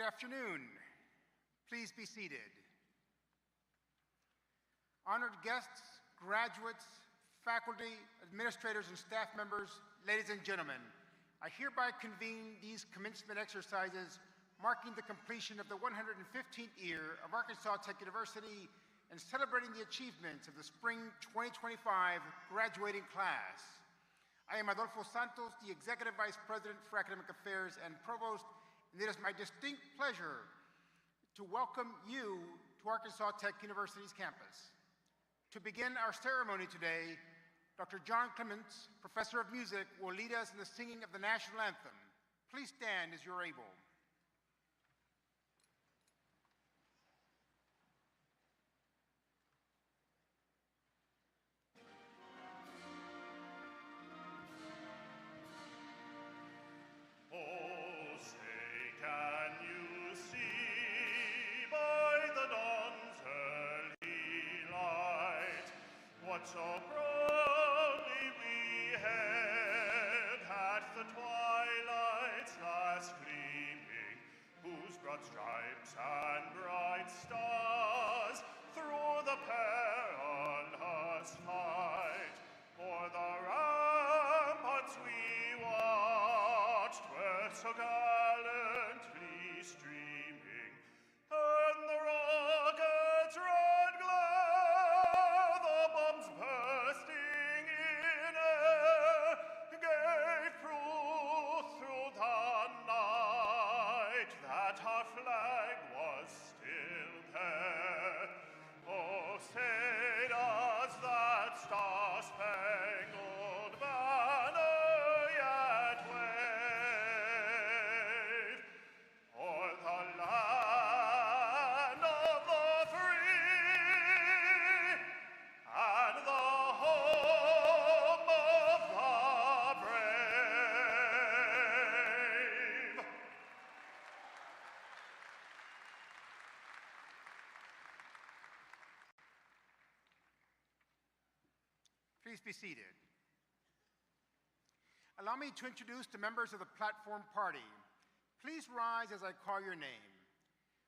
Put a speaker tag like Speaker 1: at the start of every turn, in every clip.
Speaker 1: afternoon. Please be seated. Honored guests, graduates, faculty, administrators, and staff members, ladies and gentlemen, I hereby convene these commencement exercises marking the completion of the 115th year of Arkansas Tech University and celebrating the achievements of the spring 2025 graduating class. I am Adolfo Santos, the Executive Vice President for Academic Affairs and Provost, and it is my distinct pleasure to welcome you to Arkansas Tech University's campus. To begin our ceremony today, Dr. John Clements, Professor of Music, will lead us in the singing of the national anthem. Please stand as you're able.
Speaker 2: Oh, say, can you see by the dawn's early light what so proudly we hailed at the twilight's last gleaming, whose broad stripes and bright stars through the perilous fight o'er the ramparts we watched were so gallantly streaming, and the rocket's red glare, the bombs bursting in air, gave proof through the night that our flag was still there. Oh, say does that star-spangled banner yet wave o'er the land of the free and the home of the brave?
Speaker 1: Please be seated. Allow me to introduce the members of the platform party. Please rise as I call your name.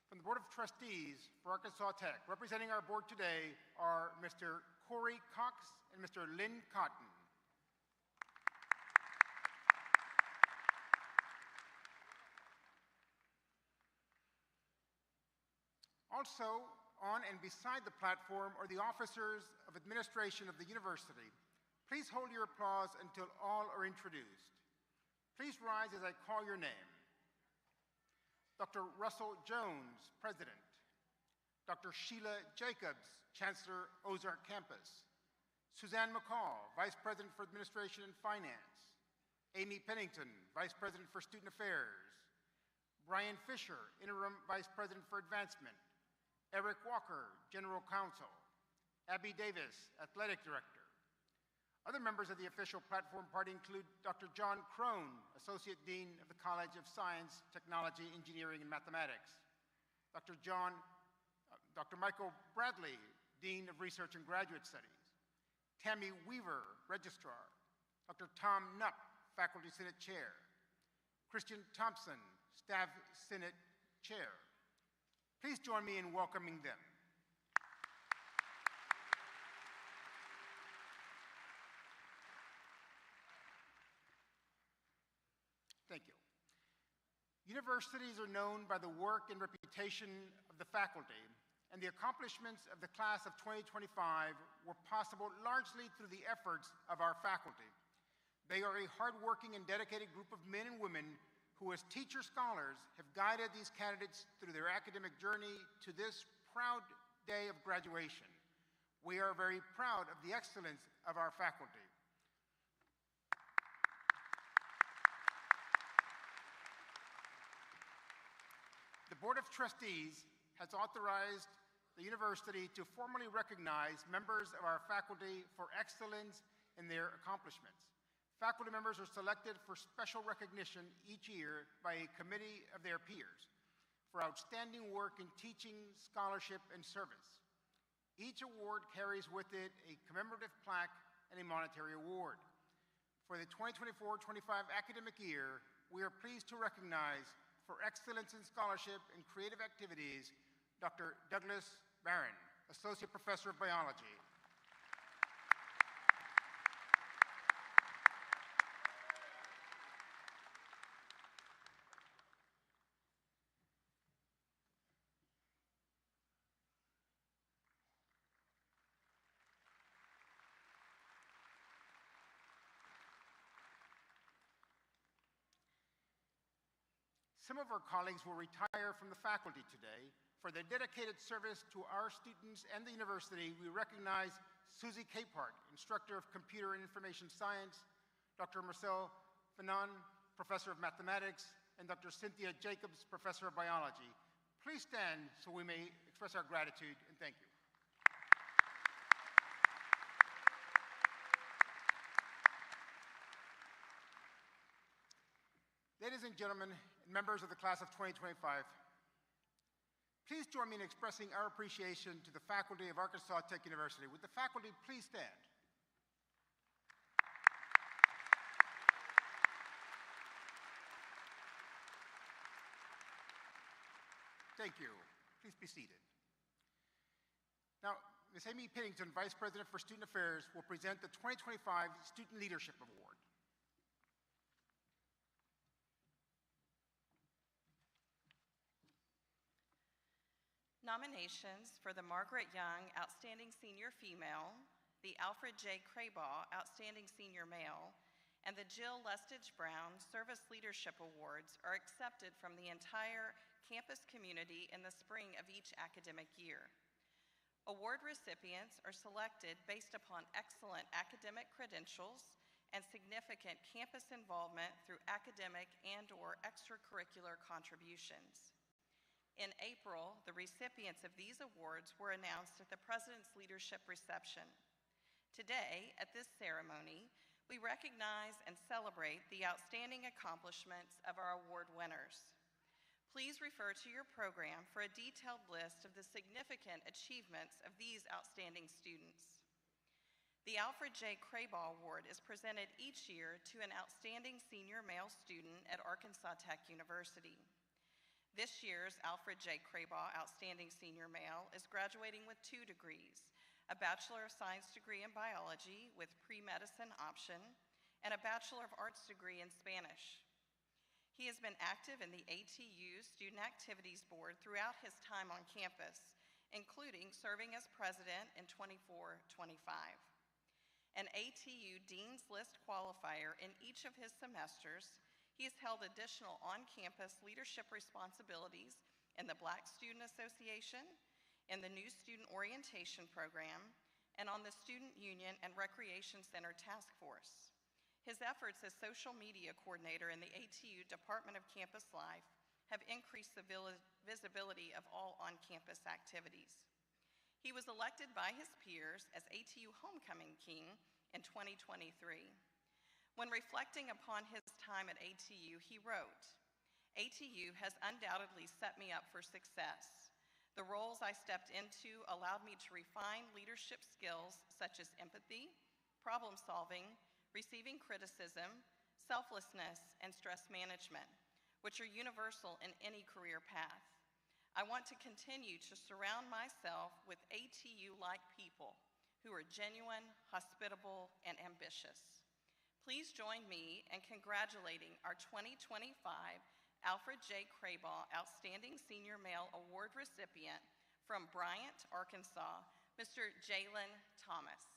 Speaker 1: From the Board of Trustees for Arkansas Tech, representing our board today are Mr. Corey Cox and Mr. Lynn Cotton. Also on and beside the platform are the officers of administration of the university. Please hold your applause until all are introduced. Please rise as I call your name. Dr. Russell Jones, President. Dr. Sheila Jacobs, Chancellor, Ozark Campus. Suzanne McCall, Vice President for Administration and Finance. Amy Pennington, Vice President for Student Affairs. Brian Fisher, Interim Vice President for Advancement. Eric Walker, General Counsel. Abby Davis, Athletic Director. Other members of the official platform party include Dr. John Crone, Associate Dean of the College of Science, Technology, Engineering, and Mathematics. Dr. Michael Bradley, Dean of Research and Graduate Studies. Tammy Weaver, Registrar. Dr. Tom Knupp, Faculty Senate Chair. Christian Thompson, Staff Senate Chair. Please join me in welcoming them. Thank you. Universities are known by the work and reputation of the faculty, and the accomplishments of the class of 2025 were possible largely through the efforts of our faculty. They are a hardworking and dedicated group of men and women who, as teacher scholars, have guided these candidates through their academic journey to this proud day of graduation. We are very proud of the excellence of our faculty. The Board of Trustees has authorized the university to formally recognize members of our faculty for excellence in their accomplishments. Faculty members are selected for special recognition each year by a committee of their peers for outstanding work in teaching, scholarship, and service. Each award carries with it a commemorative plaque and a monetary award. For the 2024-25 academic year, we are pleased to recognize for excellence in scholarship and creative activities, Dr. Douglas Barron, Associate Professor of Biology. Some of our colleagues will retire from the faculty today. For their dedicated service to our students and the university, we recognize Susie Capehart, Instructor of Computer and Information Science, Dr. Marcel Fanon, Professor of Mathematics, and Dr. Cynthia Jacobs, Professor of Biology. Please stand so we may express our gratitude and thank you. Ladies and gentlemen, and members of the class of 2025, please join me in expressing our appreciation to the faculty of Arkansas Tech University. Would the faculty please stand? Thank you. Please be seated. Now, Ms. Amy Pennington, Vice President for Student Affairs, will present the 2025 Student Leadership Award.
Speaker 3: Nominations for the Margaret Young Outstanding Senior Female, the Alfred J. Craybaugh Outstanding Senior Male, and the Jill Lestage Brown Service Leadership Awards are accepted from the entire campus community in the spring of each academic year. Award recipients are selected based upon excellent academic credentials and significant campus involvement through academic and/or extracurricular contributions. In April, the recipients of these awards were announced at the President's Leadership Reception. Today, at this ceremony, we recognize and celebrate the outstanding accomplishments of our award winners. Please refer to your program for a detailed list of the significant achievements of these outstanding students. The Alfred J. Craybaugh Award is presented each year to an outstanding senior male student at Arkansas Tech University. This year's Alfred J. Craybaugh Outstanding Senior Male is graduating with 2 degrees, a Bachelor of Science degree in Biology with pre-medicine option, and a Bachelor of Arts degree in Spanish. He has been active in the ATU Student Activities Board throughout his time on campus, including serving as president in 24-25. An ATU Dean's List qualifier in each of his semesters, he has held additional on-campus leadership responsibilities in the Black Student Association, in the New Student Orientation Program, and on the Student Union and Recreation Center Task Force. His efforts as social media coordinator in the ATU Department of Campus Life have increased the visibility of all on-campus activities. He was elected by his peers as ATU Homecoming King in 2023. When reflecting upon his time at ATU, he wrote, "ATU has undoubtedly set me up for success. The roles I stepped into allowed me to refine leadership skills such as empathy, problem solving, receiving criticism, selflessness, and stress management, which are universal in any career path. I want to continue to surround myself with ATU-like people who are genuine, hospitable, and ambitious." Please join me in congratulating our 2025 Alfred J. Craybaugh Outstanding Senior Male Award recipient from Bryant, Arkansas, Mr. Jalen Thomas.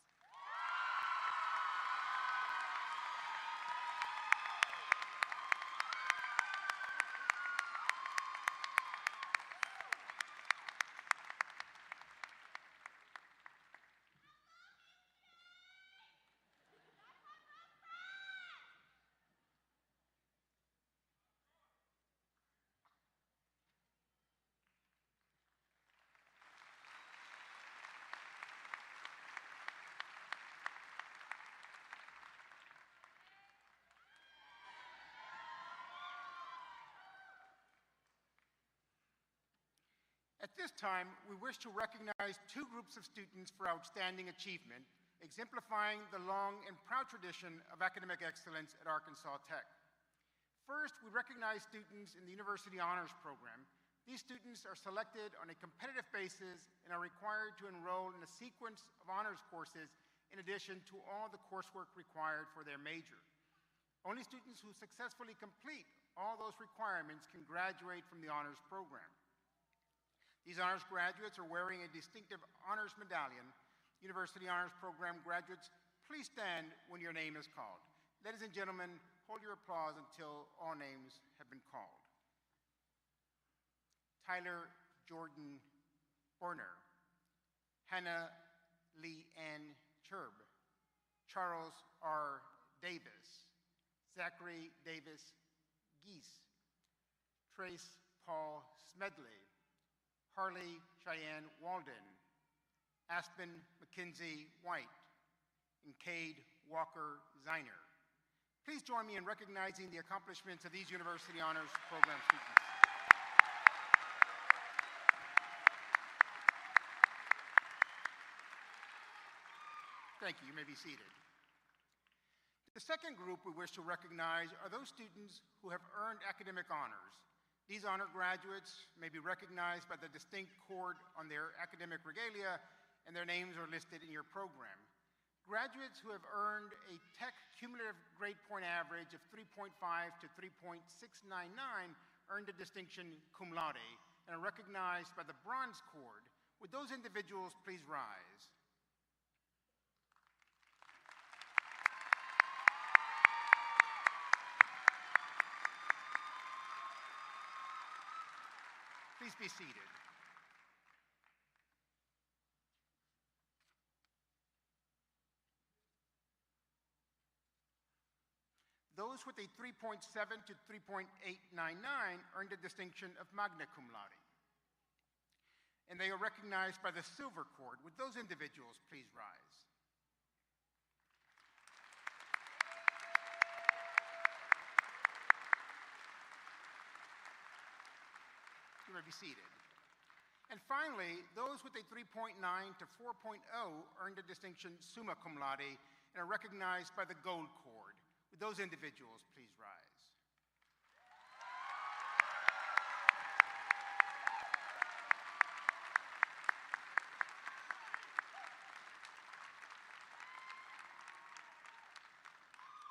Speaker 1: At this time, we wish to recognize 2 groups of students for outstanding achievement, exemplifying the long and proud tradition of academic excellence at Arkansas Tech. First, we recognize students in the University Honors Program. These students are selected on a competitive basis and are required to enroll in a sequence of honors courses in addition to all the coursework required for their major. Only students who successfully complete all those requirements can graduate from the honors program. These honors graduates are wearing a distinctive honors medallion. University Honors Program graduates, please stand when your name is called. Ladies and gentlemen, hold your applause until all names have been called. Tyler Jordan Horner, Hannah Lee Ann Cherb, Charles R. Davis, Zachary Davis Geese, Trace Paul Smedley, Harley Cheyenne Walden, Aspen Mackenzie White, and Cade Walker Ziner. Please join me in recognizing the accomplishments of these University Honors Program students. Thank you. You may be seated. The second group we wish to recognize are those students who have earned academic honors. These honor graduates may be recognized by the distinct cord on their academic regalia, and their names are listed in your program. Graduates who have earned a Tech cumulative grade point average of 3.5 to 3.699 earned the distinction cum laude and are recognized by the bronze cord. Would those individuals please rise? Please be seated. Those with a 3.7 to 3.899 earned the distinction of magna cum laude, and they are recognized by the silver cord. Would those individuals please rise? You may be seated. And finally, those with a 3.9 to 4.0 earned the distinction summa cum laude and are recognized by the gold cord. Would those individuals please rise?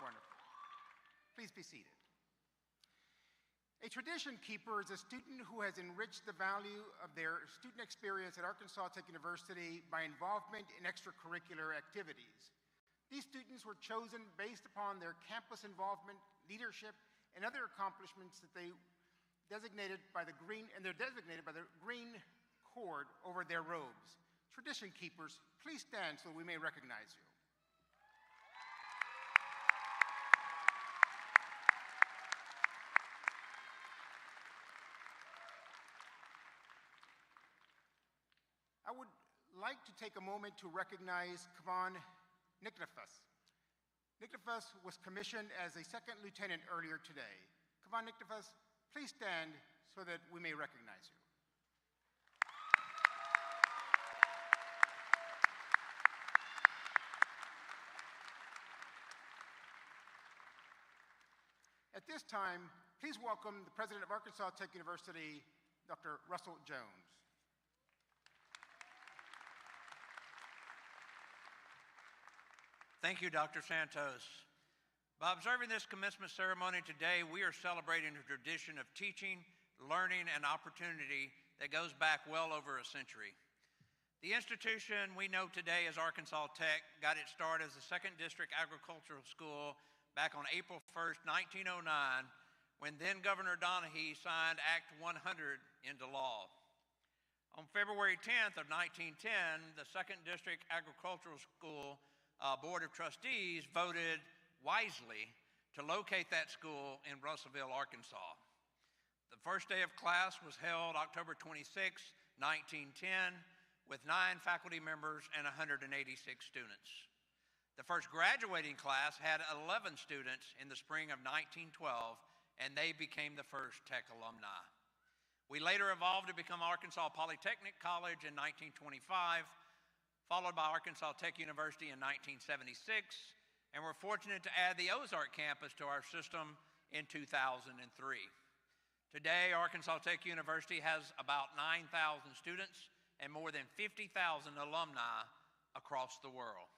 Speaker 1: Wonderful. Please be seated. A tradition keeper is a student who has enriched the value of their student experience at Arkansas Tech University by involvement in extracurricular activities. These students were chosen based upon their campus involvement, leadership, and other accomplishments that they're designated by the green cord over their robes. Tradition keepers, please stand so we may recognize you. I would like to take a moment to recognize Kavan Niknafas. Niknafas was commissioned as a second lieutenant earlier today. Kavan Niknafas, please stand so that we may recognize you. At this time, please welcome the president of Arkansas Tech University, Dr. Russell Jones.
Speaker 4: Thank you, Dr. Santos. By observing this commencement ceremony today, we are celebrating a tradition of teaching, learning, and opportunity that goes back well over a century. The institution we know today as Arkansas Tech got its start as the 2nd District Agricultural School back on April 1st, 1909, when then Governor Donahue signed Act 100 into law. On February 10th of 1910, the 2nd District Agricultural School Board of Trustees voted wisely to locate that school in Russellville, Arkansas. The first day of class was held October 26, 1910, with 9 faculty members and 186 students. The first graduating class had 11 students in the spring of 1912, and they became the first Tech alumni. We later evolved to become Arkansas Polytechnic College in 1925, followed by Arkansas Tech University in 1976, and we're fortunate to add the Ozark campus to our system in 2003. Today, Arkansas Tech University has about 9,000 students and more than 50,000 alumni across the world.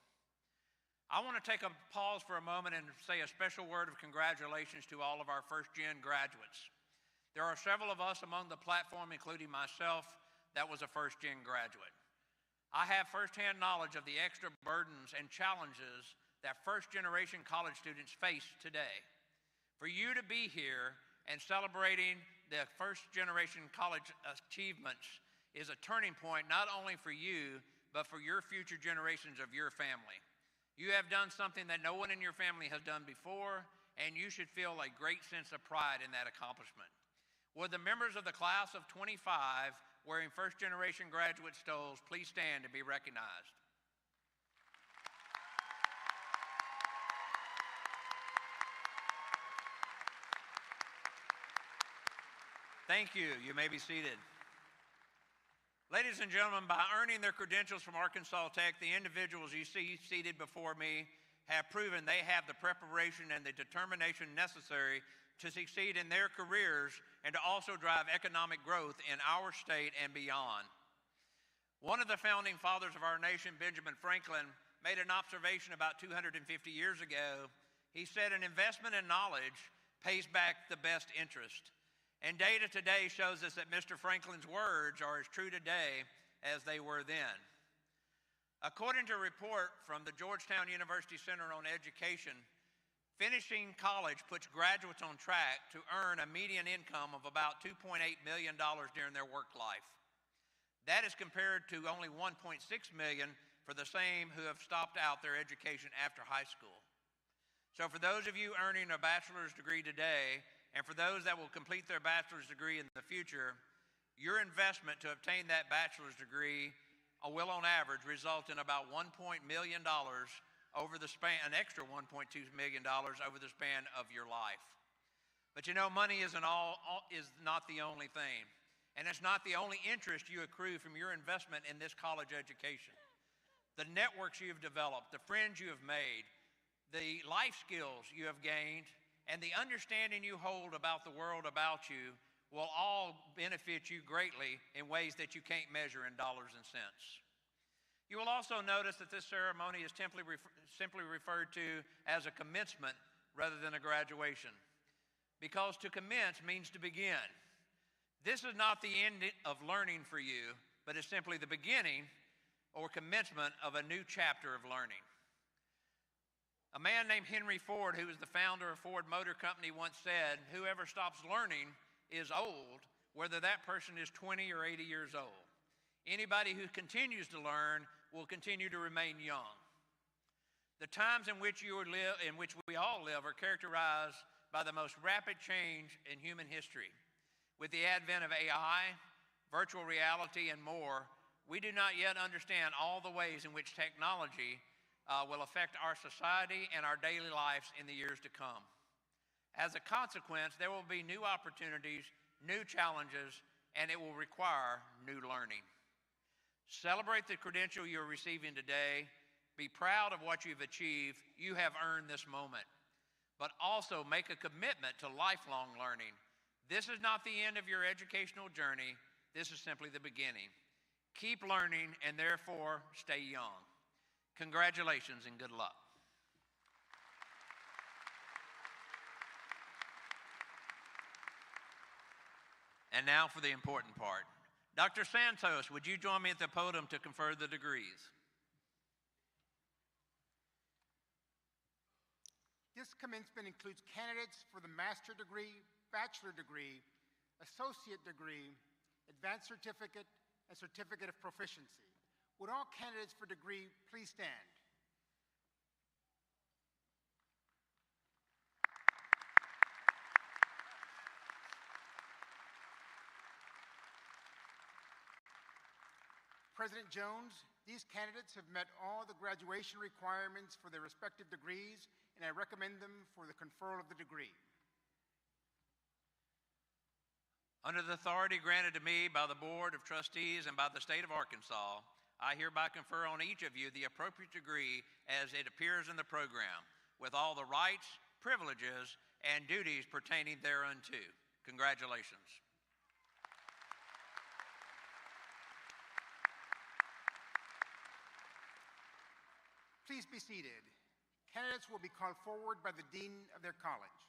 Speaker 4: I want to take a pause for a moment and say a special word of congratulations to all of our first-gen graduates. There are several of us among the platform, including myself, that was a first-gen graduate. I have firsthand knowledge of the extra burdens and challenges that first-generation college students face today. For you to be here and celebrating the first-generation college achievements is a turning point not only for you, but for your future generations of your family. You have done something that no one in your family has done before, and you should feel a great sense of pride in that accomplishment. Will the members of the class of 25 wearing first-generation graduate stoles please stand and be recognized? Thank you. You may be seated. Ladies and gentlemen, by earning their credentials from Arkansas Tech, the individuals you see seated before me have proven they have the preparation and the determination necessary to succeed in their careers and to also drive economic growth in our state and beyond. One of the founding fathers of our nation, Benjamin Franklin, made an observation about 250 years ago. He said, "An investment in knowledge pays back the best interest." And data today shows us that Mr. Franklin's words are as true today as they were then. According to a report from the Georgetown University Center on Education, finishing college puts graduates on track to earn a median income of about $2.8 million during their work life. That is compared to only $1.6 million for the same who have stopped out their education after high school. So for those of you earning a bachelor's degree today, and for those that will complete their bachelor's degree in the future, your investment to obtain that bachelor's degree will on average result in about $1 million over the span, an extra $1.2 million over the span of your life. But you know, money is not the only thing. And it's not the only interest you accrue from your investment in this college education. The networks you have developed, the friends you have made, the life skills you have gained, and the understanding you hold about the world about you will all benefit you greatly in ways that you can't measure in dollars and cents. You will also notice that this ceremony is simply referred to as a commencement rather than a graduation, because to commence means to begin. This is not the end of learning for you, but it's simply the beginning or commencement of a new chapter of learning. A man named Henry Ford, who was the founder of Ford Motor Company, once said, "Whoever stops learning is old, whether that person is 20 or 80 years old. Anybody who continues to learn will continue to remain young." The times in which we all live are characterized by the most rapid change in human history. With the advent of AI, virtual reality, and more, we do not yet understand all the ways in which technology will affect our society and our daily lives in the years to come. As a consequence, there will be new opportunities, new challenges, and it will require new learning. Celebrate the credential you're receiving today. Be proud of what you've achieved. You have earned this moment. But also make a commitment to lifelong learning. This is not the end of your educational journey. This is simply the beginning. Keep learning and therefore stay young. Congratulations and good luck. And now for the important part. Dr. Santos, would you join me at the podium to confer the degrees?
Speaker 1: This commencement includes candidates for the master degree, bachelor degree, associate degree, advanced certificate, and certificate of proficiency. Would all candidates for degree please stand? President Jones, these candidates have met all the graduation requirements for their respective degrees, and I recommend them for the conferral of the degree.
Speaker 4: Under the authority granted to me by the Board of Trustees and by the state of Arkansas, I hereby confer on each of you the appropriate degree as it appears in the program, with all the rights, privileges, and duties pertaining thereunto. Congratulations.
Speaker 1: Please be seated. Candidates will be called forward by the Dean of their college.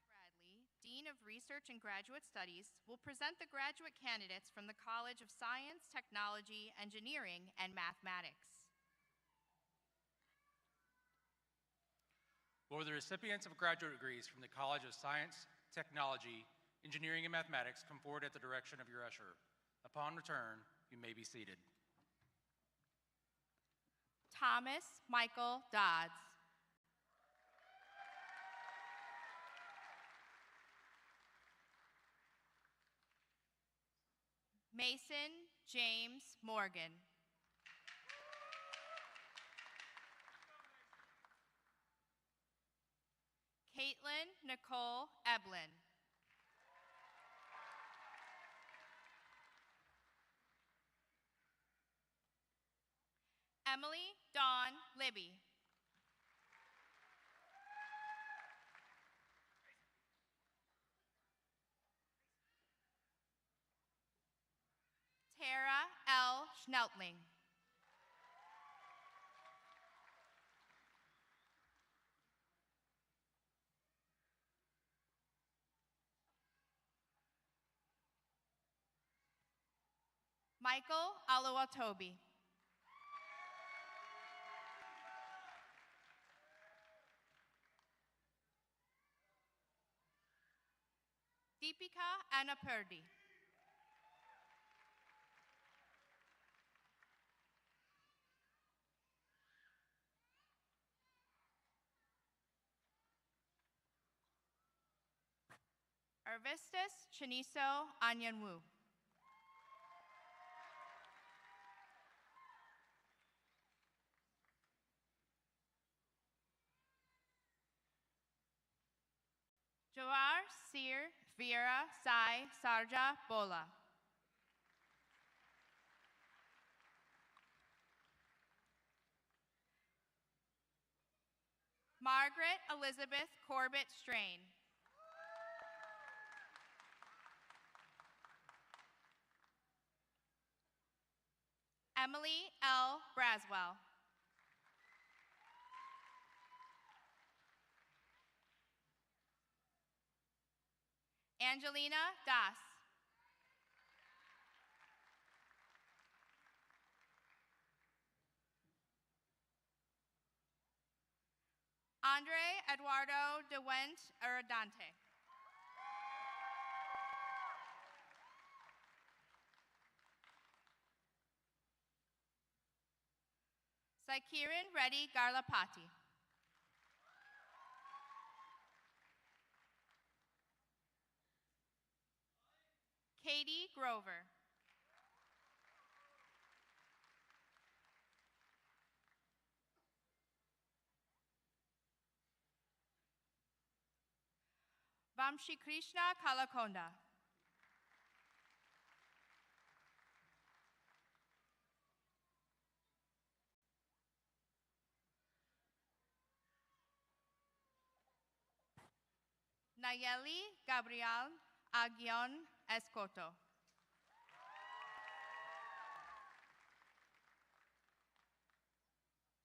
Speaker 5: Bradley, Dean of Research and Graduate Studies, will present the graduate candidates from the College of Science, Technology, Engineering, and Mathematics.
Speaker 6: Will the recipients of graduate degrees from the College of Science, Technology, Engineering, and Mathematics come forward at the direction of your usher. Upon return, you may be seated.
Speaker 5: Thomas Michael Dodds. Mason James Morgan. Caitlin Nicole Eblin. Emily Dawn Libby. Tara L. Schneltling. Michael Aluatobi. Deepika Anapurdi. Arvistus Chiniso Anyanwu. Jawar Sir Vera Sai Sarja Bola. Margaret Elizabeth Corbett Strain. Emily L. Braswell. Angelina Das. Andre Eduardo de Went Aradante. Saikiran Reddy Garlapati. Katie Grover. Vamshi Krishna Kalakonda. Nayeli Gabriel Aguion Escoto.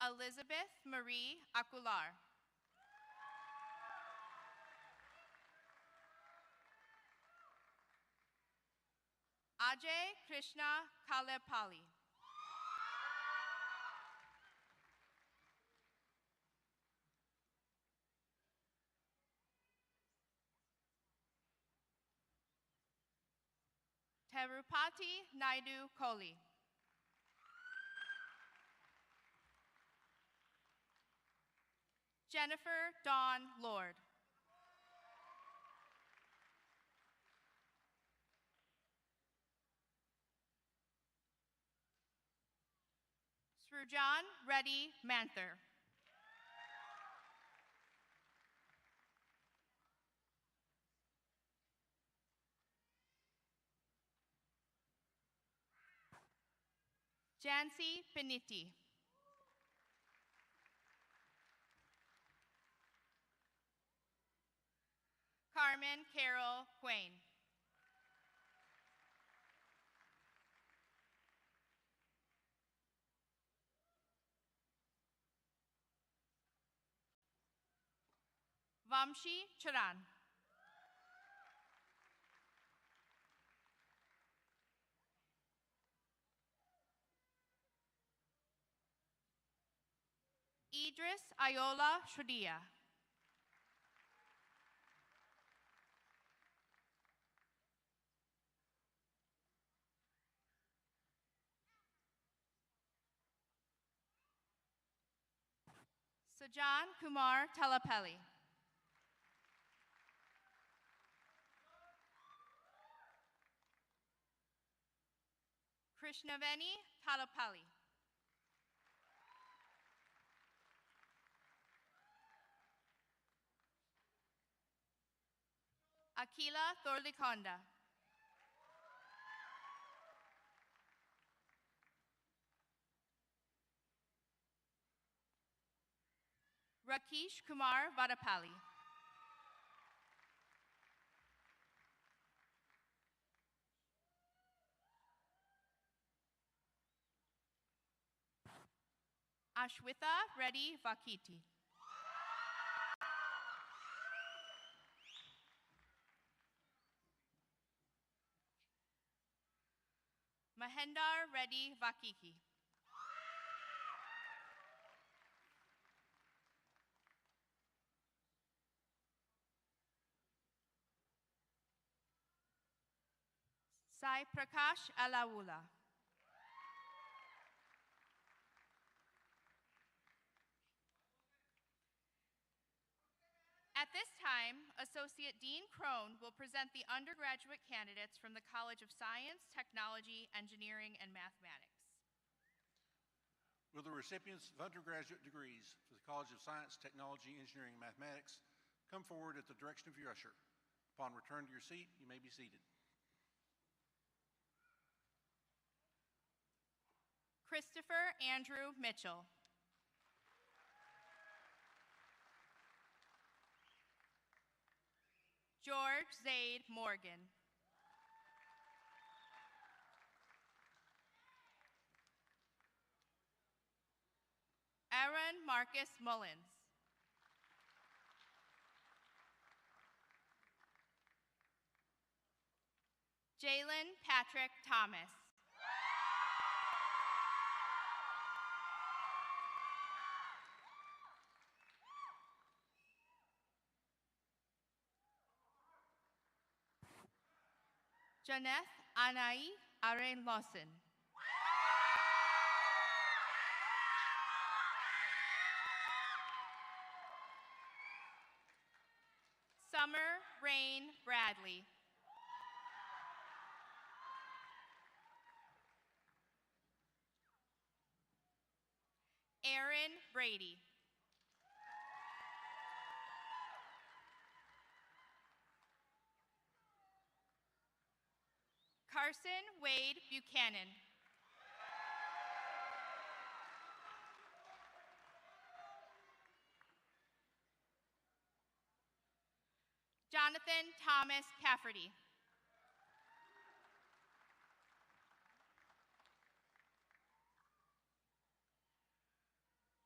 Speaker 5: Elizabeth Marie Acular. Ajay Krishna Kalepali. Terupati Naidu Kohli. Jennifer Dawn Lord. Srujan Reddy Manther. Jancy Piniti. Carmen Carol Quain. Vamshi Charan. Idris Ayola Shudia. Sajan Kumar Talapelli. Krishnaveni Talapelli. Akila Thorlikonda. Rakesh Kumar Vadapalli. Ashwitha Reddy Vakiti. Mahendar Reddy Vakiki. Sai Prakash Alawula. At this time, Associate Dean Crone will present the undergraduate candidates from the College of Science, Technology, Engineering, and Mathematics.
Speaker 7: Will the recipients of undergraduate degrees for the College of Science, Technology, Engineering, and Mathematics come forward at the direction of your usher? Upon return to your seat, you may be seated.
Speaker 5: Christopher Andrew Mitchell. George Zaid Morgan. Aaron Marcus Mullins. Jalen Patrick Thomas. Janeth Anai Aren Lawson. Summer Rain Bradley. Aaron Brady. Carson Wade Buchanan. Jonathan Thomas Cafferty.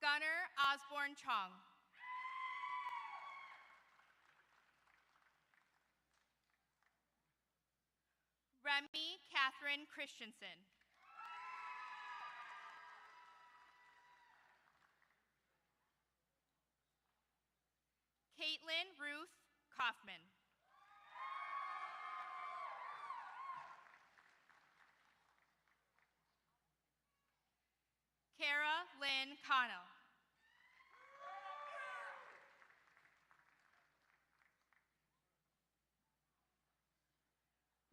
Speaker 5: Gunnar Osborne Chong. Remy Catherine Christensen. Caitlin Ruth Kaufman. Kara Lynn Connell.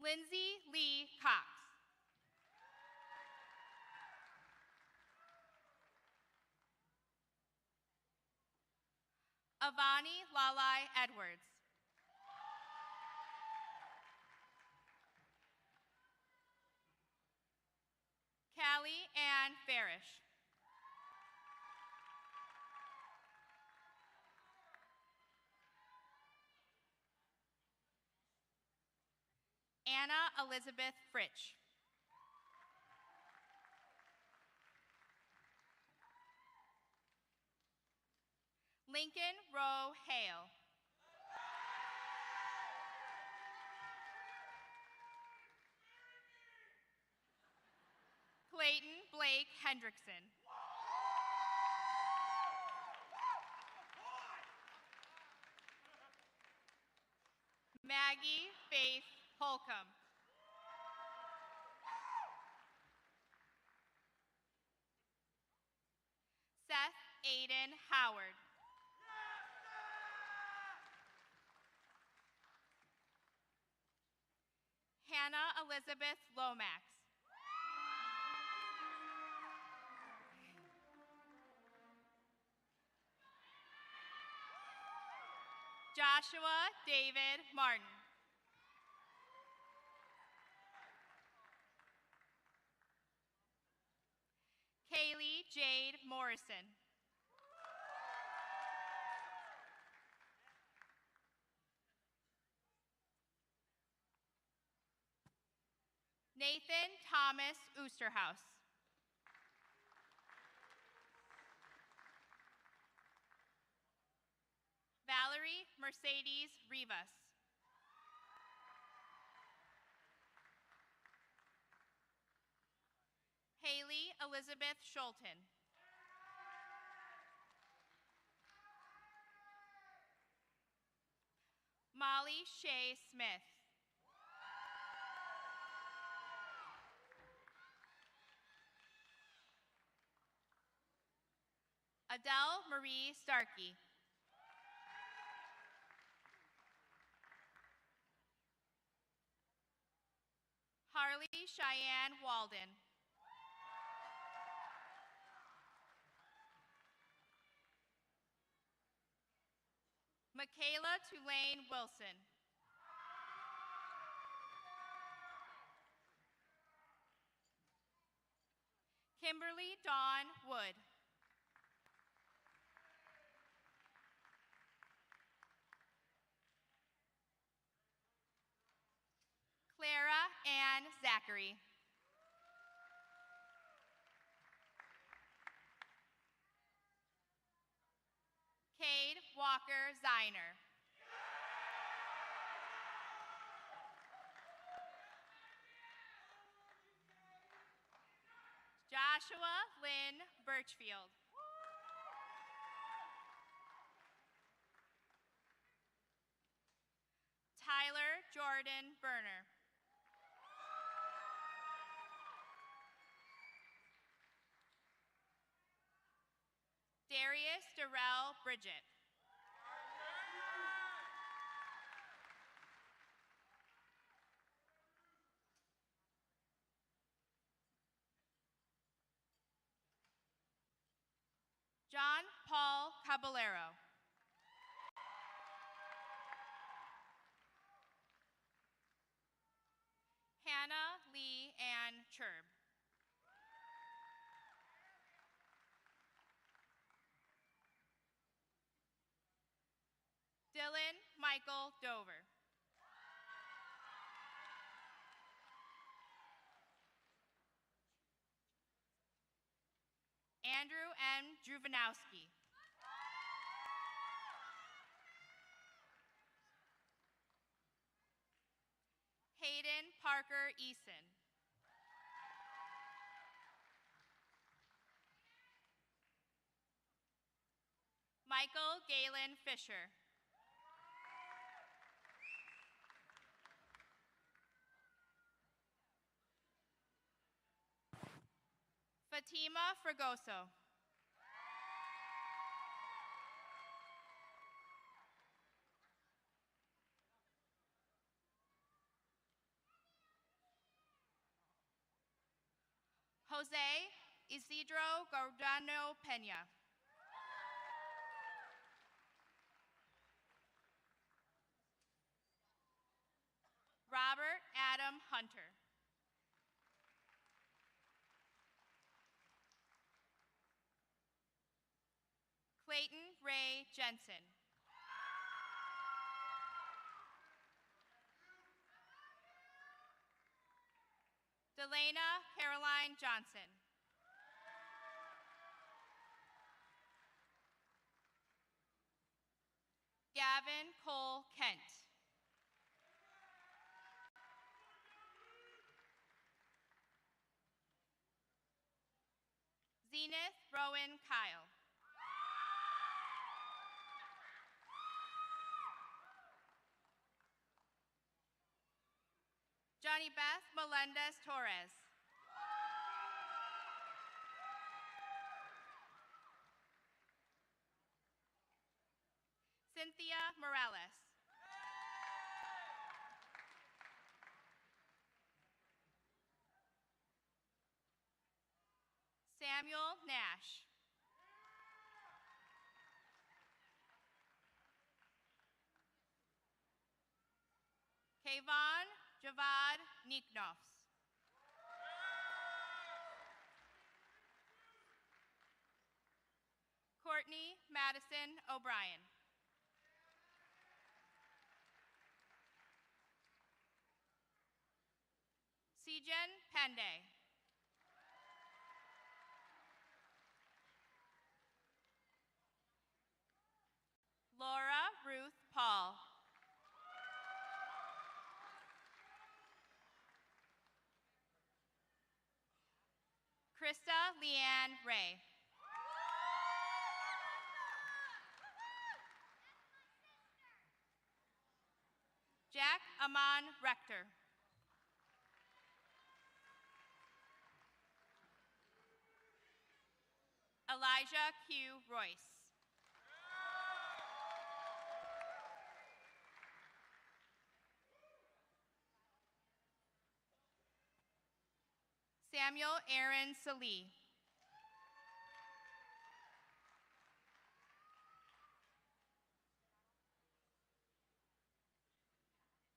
Speaker 5: Lindsay Lee Cox. Avani Lalai Edwards. Callie Ann Farish. Anna Elizabeth Fritsch. Lincoln Rowe Hale. Clayton Blake Hendrickson. Maggie Faith Holcomb. Seth Aiden Howard. Hannah Elizabeth Lomax. Joshua David Martin. Kaylee Jade Morrison. Nathan Thomas Oosterhouse. Valerie Mercedes Rivas. Haley Elizabeth Schulten. Molly Shea Smith. Adele Marie Starkey. Harley Cheyenne Walden. Michaela Tulane Wilson. Kimberly Dawn Wood. Clara Ann Zachary. Cade Walker Ziner. Joshua Lynn Birchfield. Tyler Jordan Berner. Darius Darrell Bridget. John Paul Caballero. Hannah Lee Ann Churb. Dylan Michael Dover. Andrew M. Druvanowski. Hayden Parker Eason. Michael Galen Fisher. Fatima Fragoso. Jose Isidro Gordano Pena. Robert Adam Hunter. Clayton Ray Jensen. Delana Caroline Johnson. Gavin Cole Kent. Zenith Rowan Kyle. Johnny Beth Melendez Torres. Cynthia Morales. Samuel Nash. Kayvon Javad Niknofs. Courtney Madison O'Brien. Sejan Pandey. Laura Ruth Paul. Krista Leanne Ray. Jack Aman Rector. Elijah Q. Royce. Samuel Aaron Salee.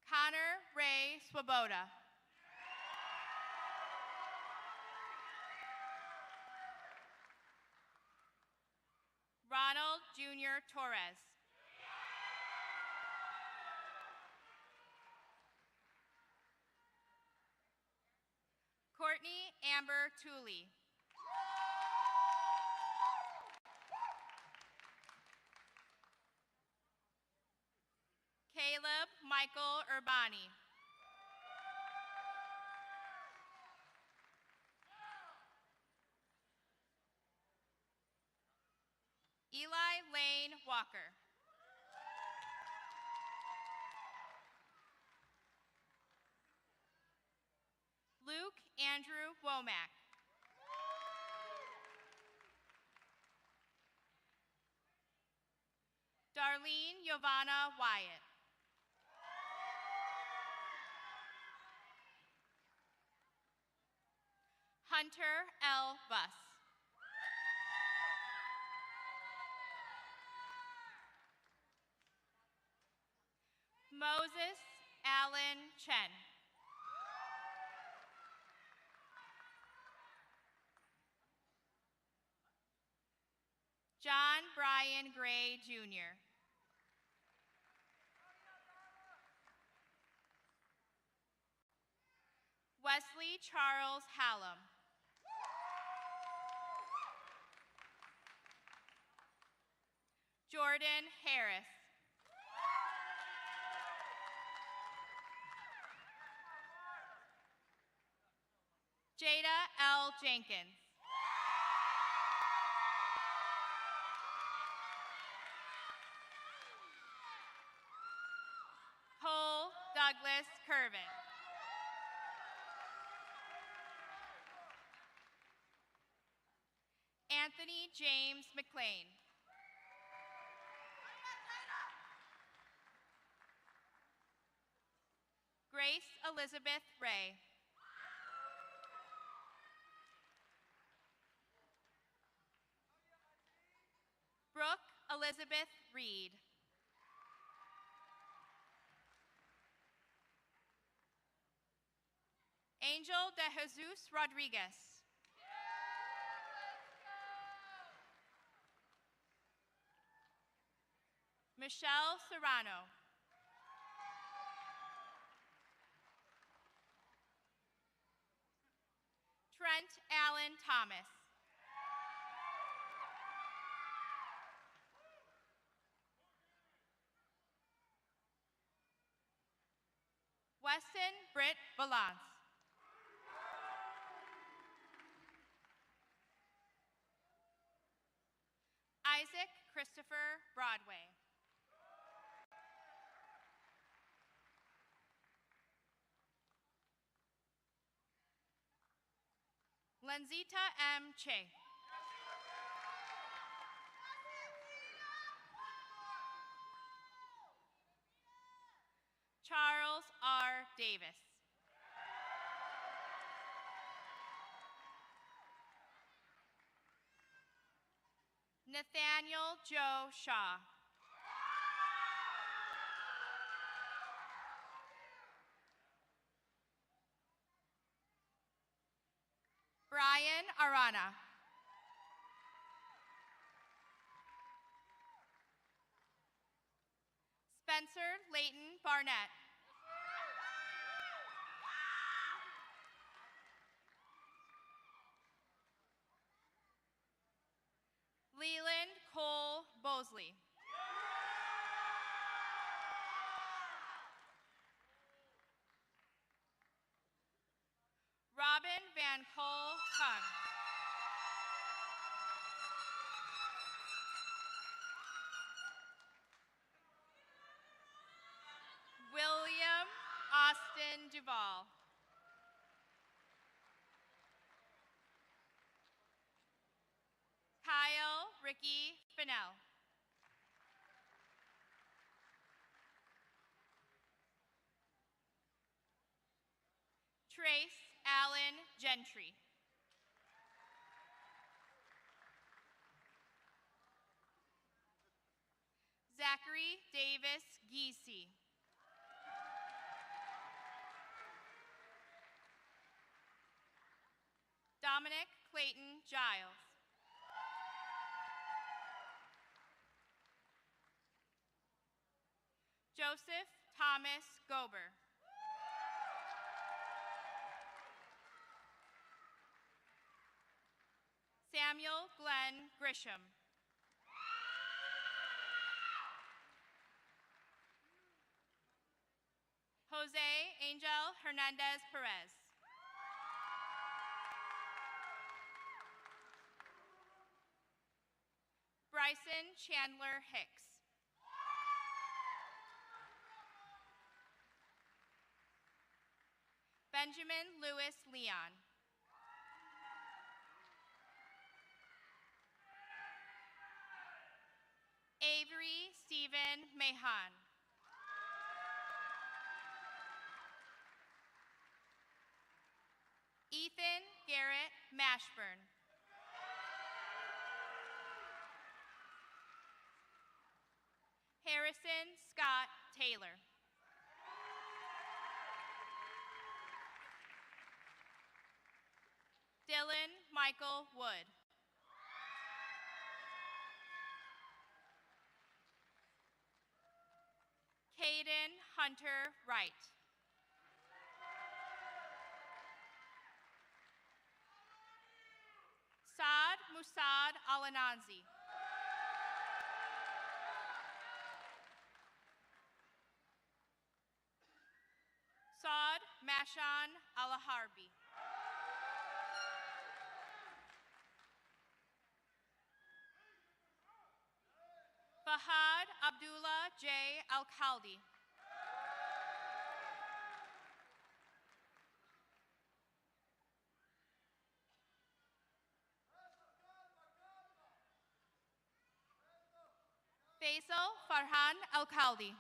Speaker 5: Connor Ray Swoboda. Ronald Jr. Torres. Courtney Amber Tooley. Caleb Michael Urbani. Eli Lane Walker. Luke Andrew Womack. Darlene Giovanna Wyatt. Hunter L. Buss. Moses Allen Chen. John Brian Gray, Jr. Wesley Charles Hallam. Jordan Harris. Jada L. Jenkins. Cole Douglas Curvin. Anthony James McLean. Grace Elizabeth Ray. Brooke Elizabeth Reed. Angel de Jesus Rodriguez. Michelle Serrano. Alan Thomas. Weston Britt Valance. Isaac Christopher Broadway. Lenzita M. Che. Charles R. Davis. Nathaniel Joe Shaw. Brian Arana. Spencer Layton Barnett. Leland Cole Bosley. Robin Van Cole Kung. William Austin Duvall. Kyle Ricky Fennell. Trace Allen Gentry. Zachary Davis Giese. Dominic Clayton Giles. Joseph Thomas Gober. Samuel Glenn Grisham. Jose Angel Hernandez Perez. Bryson Chandler Hicks. Benjamin Lewis Leon. Avery Stephen Mahan. Ethan Garrett Mashburn. Harrison Scott Taylor. Dylan Michael Wood. Caden Hunter Wright. Saad Musad Alananzi. Saad Mashan Alaharbi. Fahad Abdullah J. Al-Khaldi. Faisal Farhan Al-Khaldi.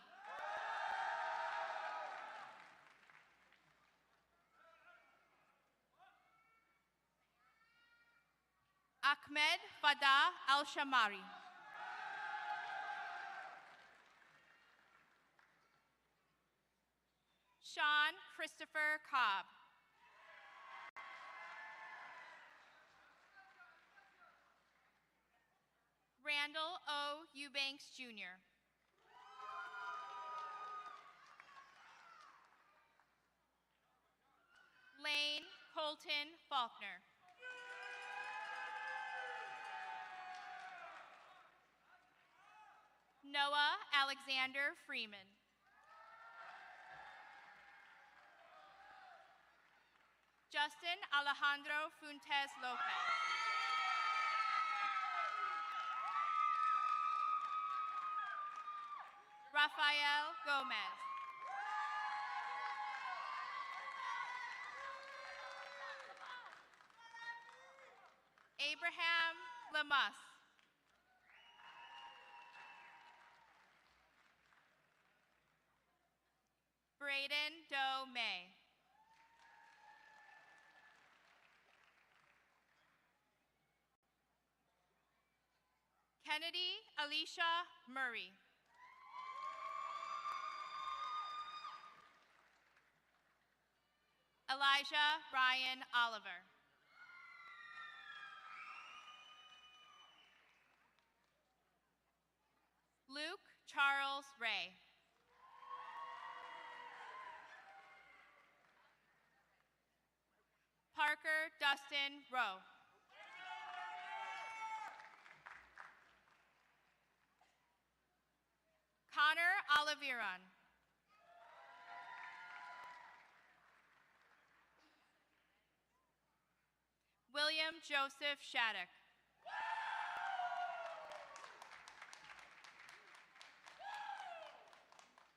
Speaker 5: Ahmed Fada Al-Shamari. Sean Christopher Cobb. Randall O. Eubanks, Jr. Lane Colton Faulkner. Noah Alexander Freeman. Justin Alejandro Fuentes Lopez. Rafael Gomez. Abraham Lamus. Braden Doe May. Kennedy Alicia Murray. Elijah Ryan Oliver. Luke Charles Ray. Parker Dustin Rowe. Connor Oliveron. William Joseph Shattuck.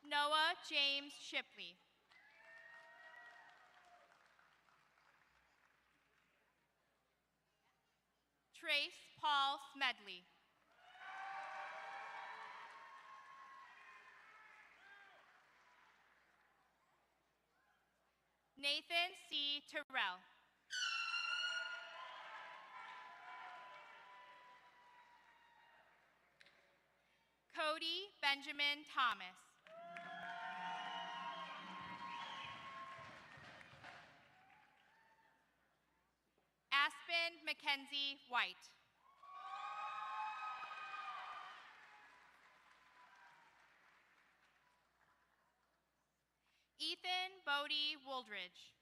Speaker 5: Noah James Shipley. Trace Paul Smedley. Nathan C. Terrell. Cody Benjamin Thomas. Aspen Mackenzie White. Ethan Bodie Wooldridge.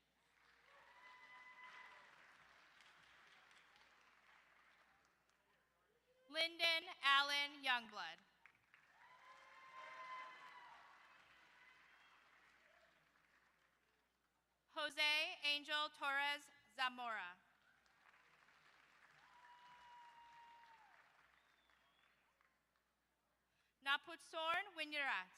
Speaker 5: Lyndon Allen Youngblood. Jose Angel Torres Zamora. Naputsorn Winyarat.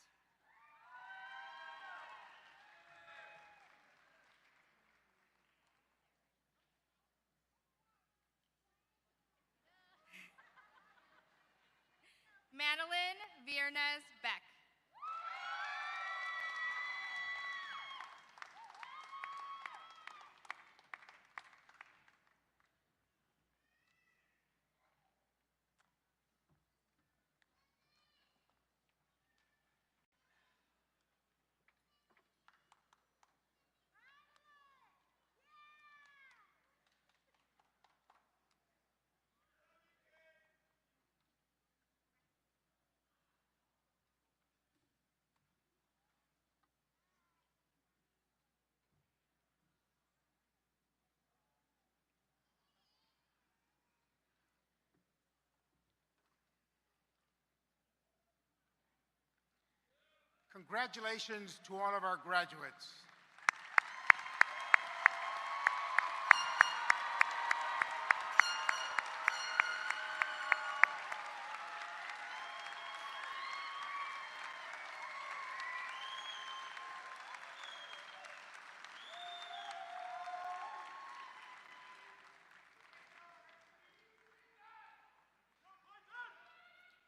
Speaker 5: Manilyn Viernes Beck.
Speaker 1: Congratulations to all of our graduates.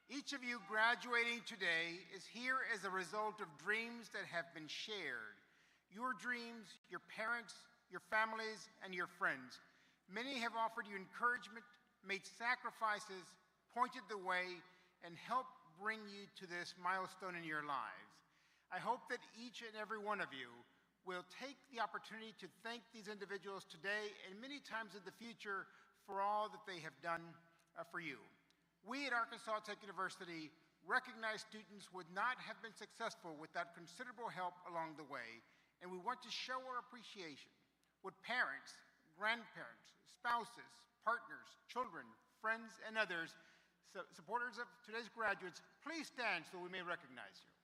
Speaker 1: Each of you graduating today is here as a result of dreams that have been shared. Your dreams, your parents, your families, and your friends. Many have offered you encouragement, made sacrifices, pointed the way, and helped bring you to this milestone in your lives. I hope that each and every one of you will take the opportunity to thank these individuals today and many times in the future for all that they have done for you. We at Arkansas Tech University recognize students would not have been successful without considerable help along the way, and we want to show our appreciation. Would parents, grandparents, spouses, partners, children, friends, and others Supporters of today's graduates, please stand so we may recognize you.